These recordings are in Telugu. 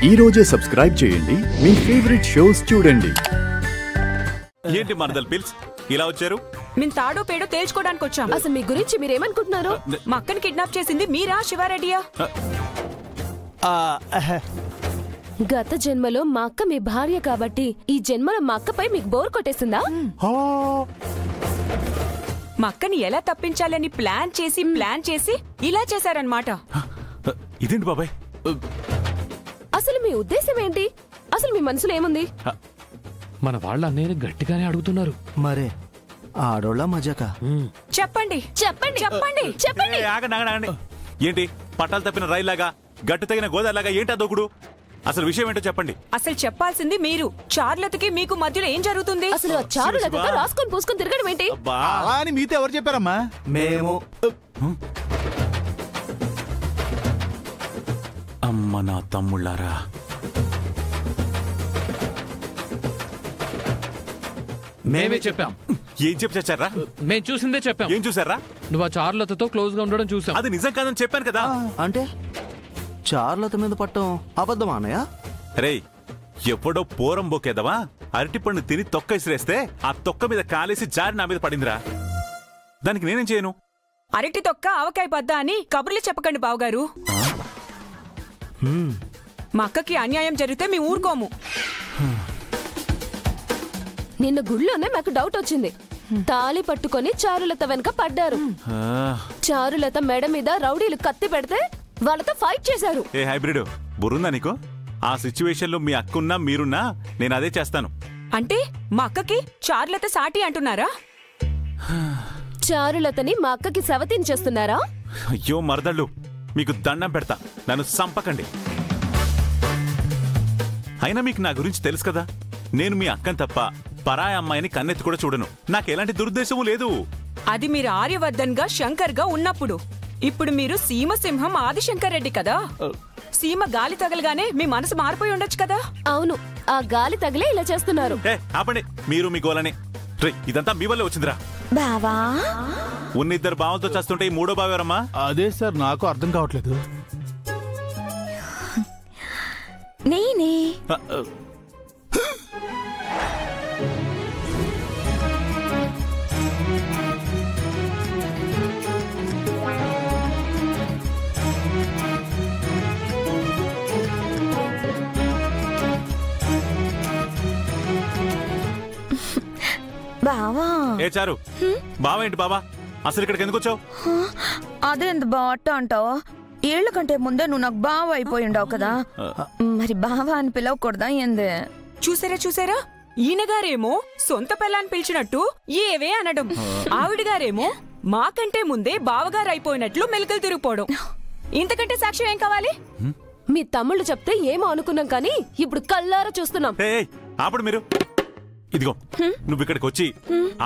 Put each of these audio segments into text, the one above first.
ఈ రోజే సబ్స్క్రైబ్ చేయండి, మీ ఫేవరెట్ షోస్ చూడండి. ఏంటి మరదల్ పిల్స్ ఇలా వచ్చారు? మేము తాడో పేడో తేల్చుకోవడానికి వచ్చాం. అసలు మీ గురించి మీరేమనుకుంటున్నారు? మా అక్కని కిడ్నాప్ చేసింది మీరా శివారెడ్డియా? గత జన్మలో మా అక్క మీ భార్య కాబట్టి ఈ జన్మలో మా అక్కపై మీకు బోర్ కొట్టేసిందా? మా అక్కని ఎలా తప్పించాలని ప్లాన్ చేసి ఇలా చేశారన్నమాట. ఇదేంటి బాబాయ్? అసలు మీ ఉద్దేశం ఏంటి? అసలు మీ మనసులో ఏముంది? మన వాళ్ళ అన్నయ్యని గట్టిగానే అడుగుతున్నారు. మరే ఆడోళ్ళ మజాక చెప్పండి చెప్పండి చెప్పండి చెప్పండి. ఆగండి. ఏంటి పట్టాలు తప్పిన రైల్లాగా గట్టు తగిన గోదాలాగా ఏంటి అదొకడు? అసలు విషయం ఏంటో చెప్పండి. అసలు చెప్పాల్సింది మీరు. చారులతకి మీకు మధ్యలో ఏం జరుగుతుంది? అసలు ఆ చారులతతో రాసుకొని పూసుకొని తిరగడం ఏంటి? అలా అని మీతో ఎవరు చెప్పారమ్మా? మేము. అమ్మ నా తమ్ముళ్ళారా, మేమే చెప్పాం. ఏం చెప్పి చచ్చారా? మేము చూసిందే చెప్పాం. ఏం చూసారా? నువ్వు ఆ చారులతతో క్లోజ్ గా ఉండడం చూసాం. అది నిజం కాదని చెప్పాను కదా. అంటే చార్లత మీద పట్టం అబద్ధమా అన్నయ్య? రేయ్, ఎప్పుడో పోరం బొకేదవా అరటి పండు తిని తొక్క ఇసిరేస్తే ఆ తొక్క మీద కాలేసి జారి నా మీద పడిందిరా. దానికి నేనేం చేయను? అరటి తొక్క ఆవకాయ బద్ద అని కబుర్లు చెప్పకండి బావగారు. మా అక్కకి అన్యాయం జరిగితే మేము ఊరుకోము. నిన్న గుళ్ళోనే మాకు డౌట్ వచ్చింది. తాళి పట్టుకొని చారులత వెనక పడ్డారు. చారులత మెడ మీద రౌడీలు కత్తి పెడితే వాళ్ళతో ఫైట్ చేశారు. ఏ హైబ్రిడ్ బుర్రుందా నీకు? ఆ సిచ్యువేషన్ లో మీ అక్కున్నా మీరున్నా నేను అదే చేస్తాను. అంటే మా అక్కకి చారులత సాటి అంటున్నారా? చారులతని మా అక్కకి సవతించేస్తున్నారా? అయ్యో మరదళ్ళు, మీకు దండం పెడతా, నన్ను సంపకండి. అయినా మీకు నా గురించి తెలుసు కదా. నేను మీ అక్కని తప్ప పరాయి అమ్మాయిని కన్నెత్తి కూడా చూడను. నాకెలాంటి దురుద్దేశము లేదు. అది మీరు ఆర్యవర్ధన్ గా శంకర్ గా ఉన్నప్పుడు. ఇప్పుడు మీరు సీమసింహం ఆదిశంకర్ రెడ్డి కదా. సీమ గాలి తగలగానే మీ మనసు మారిపోయి ఉండొచ్చు కదా. అవును, ఆ గాలి తగిలే ఇలా చేస్తున్నారు. ఆపండి మీరు మీ గోలని. ఇదంతా మీ వల్లే వచ్చిందిరా. బావా, ఉన్నిద్దరు బావలతో చేస్తుంటే ఈ మూడో బావెవరమ్మా? అదే సార్, నాకు అర్థం కావట్లేదు. నేనే. బావా. ఏ చారు, బావా ఏంటి బావా? అసలు ఇక్కడికి ఎందుకు వచ్చావు? అదేంత బాట అంటావు? ఏళ్ల కంటే ముందే నువ్వు నాకు బావ అయిపోయి ఉండవు కదా, మరి బావా అని పిలవకూడదా ఏంది? చూసారా ఈయనగారేమో సొంత పిల్లని పిలిచినట్టు ఏవే అనడం, ఆవిడగారేమో మాకంటే ముందే బావగారు అయిపోయినట్లు మెలికలు తిరిగిపోవడం. ఇంతకంటే సాక్ష్యం ఏం కావాలి? మీ తమ్ముళ్ళు చెప్తే ఏమో అనుకున్నాం కానీ ఇప్పుడు కళ్ళారా చూస్తున్నాం. ఆపడు మీరు. ఇదిగో నువ్వు ఇక్కడికి వచ్చి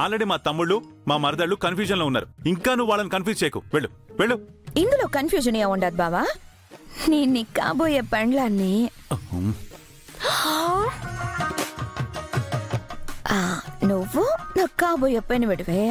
ఆల్రెడీ మా తమ్ముళ్ళు మా మరదళ్ళు కన్ఫ్యూజన్ లో ఉన్నారు. ఇంకా నువ్వు వాళ్ళని కన్ఫ్యూజ్ చేయకు. వెళ్ళు వెళ్ళు. ఇందులో కన్ఫ్యూజన్ ఏ ఉండదు బావా. నీ కాబోయే పెండ్లాన్ని నువ్వు నాకు కాబోయే పెను విడివే.